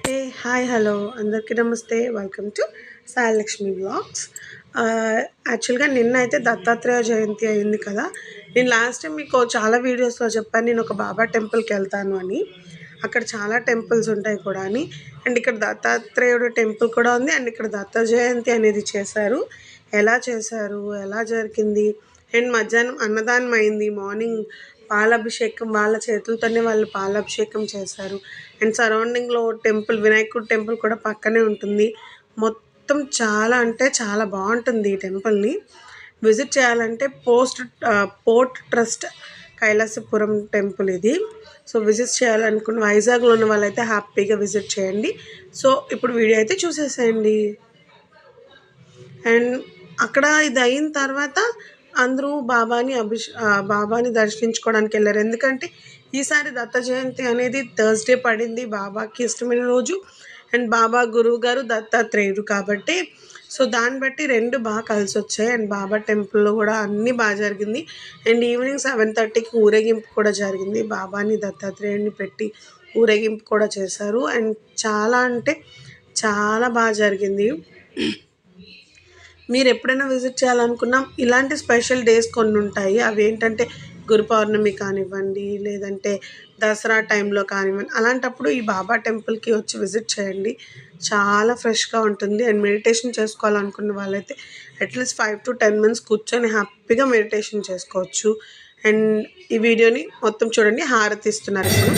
Hey hi hello అందరికీ నమస్తే. Welcome to Sai Lakshmi vlogs. యాక్చువల్గా నిన్న అయితే దత్తాత్రేయ జయంతి అయింది కదా. నేను లాస్ట్ టైం మీకు చాలా వీడియోస్లో చెప్పాను నేను ఒక బాబా టెంపుల్కి వెళ్తాను అని. అక్కడ చాలా టెంపుల్స్ ఉంటాయి కూడా అని. అండ్ ఇక్కడ దత్తాత్రేయుడు టెంపుల్ కూడా ఉంది. అండ్ ఇక్కడ దత్త జయంతి అనేది చేశారు. ఎలా చేశారు, ఎలా జరిగింది, అండ్ మధ్యాహ్నం అన్నదానం అయింది. మార్నింగ్ పాలాభిషేకం వాళ్ళ చేతులతోనే వాళ్ళు పాలాభిషేకం చేశారు. అండ్ సరౌండింగ్లో టెంపుల్, వినాయకుడు టెంపుల్ కూడా పక్కనే ఉంటుంది. మొత్తం చాలా అంటే చాలా బాగుంటుంది ఈ టెంపుల్ని. విజిట్ చేయాలంటే పోర్ట్ ట్రస్ట్ కైలాసపురం టెంపుల్ ఇది. సో విజిట్ చేయాలనుకున్న వైజాగ్లో ఉన్న వాళ్ళైతే హ్యాపీగా విజిట్ చేయండి. సో ఇప్పుడు వీడియో అయితే చూసేసేయండి. అండ్ అక్కడ ఇది అయిన తర్వాత అందరూ బాబాని దర్శించుకోవడానికి వెళ్ళారు. ఎందుకంటే ఈసారి దత్త జయంతి అనేది థర్స్డే పడింది, బాబాకి ఇష్టమైన రోజు. అండ్ బాబా గురువు గారు దత్తాత్రేయుడు కాబట్టి సో దాన్ని బట్టి రెండు బాగా కలిసి వచ్చాయి. అండ్ బాబా టెంపుల్లో కూడా అన్నీ బాగా జరిగింది. అండ్ ఈవినింగ్ 7:30కి ఊరేగింపు కూడా జరిగింది. బాబాని దత్తాత్రేయుడిని పెట్టి ఊరేగింపు కూడా చేశారు. అండ్ చాలా అంటే చాలా బాగా జరిగింది. మీరు ఎప్పుడైనా విజిట్ చేయాలనుకున్నా ఇలాంటి స్పెషల్ డేస్ కొన్ని ఉంటాయి. అవి ఏంటంటే గురు పౌర్ణమి కానివ్వండి, లేదంటే దసరా టైంలో కానివ్వండి, అలాంటప్పుడు ఈ బాబా టెంపుల్కి వచ్చి విజిట్ చేయండి. చాలా ఫ్రెష్గా ఉంటుంది. అండ్ మెడిటేషన్ చేసుకోవాలనుకున్న వాళ్ళైతే అట్లీస్ట్ 5 to 10 minutes కూర్చొని హ్యాపీగా మెడిటేషన్ చేసుకోవచ్చు. అండ్ ఈ వీడియోని మొత్తం చూడండి. హారతి ఇస్తున్నారు ఇప్పుడు.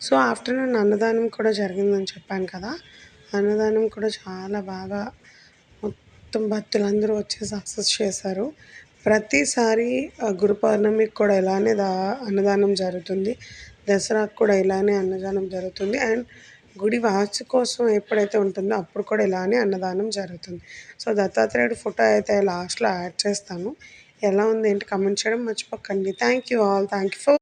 సో ఆఫ్టర్నూన్ అన్నదానం కూడా జరిగిందని చెప్పాను కదా. అన్నదానం కూడా చాలా బాగా మొత్తం భక్తులందరూ వచ్చి సక్సెస్ చేశారు. ప్రతిసారి గురు పౌర్ణమికి కూడా ఇలానే అన్నదానం జరుగుతుంది. దసరాకు కూడా ఇలానే అన్నదానం జరుగుతుంది. అండ్ గుడి వార్షికోత్సవం ఎప్పుడైతే ఉంటుందో అప్పుడు కూడా ఇలానే అన్నదానం జరుగుతుంది. సో దత్తాత్రేయుడు ఫోటో అయితే లాస్ట్లో యాడ్ చేస్తాను. ఎలా ఉంది ఏంటి కమెంట్ చేయడం మర్చిపోకండి. Thank you all. Thank you for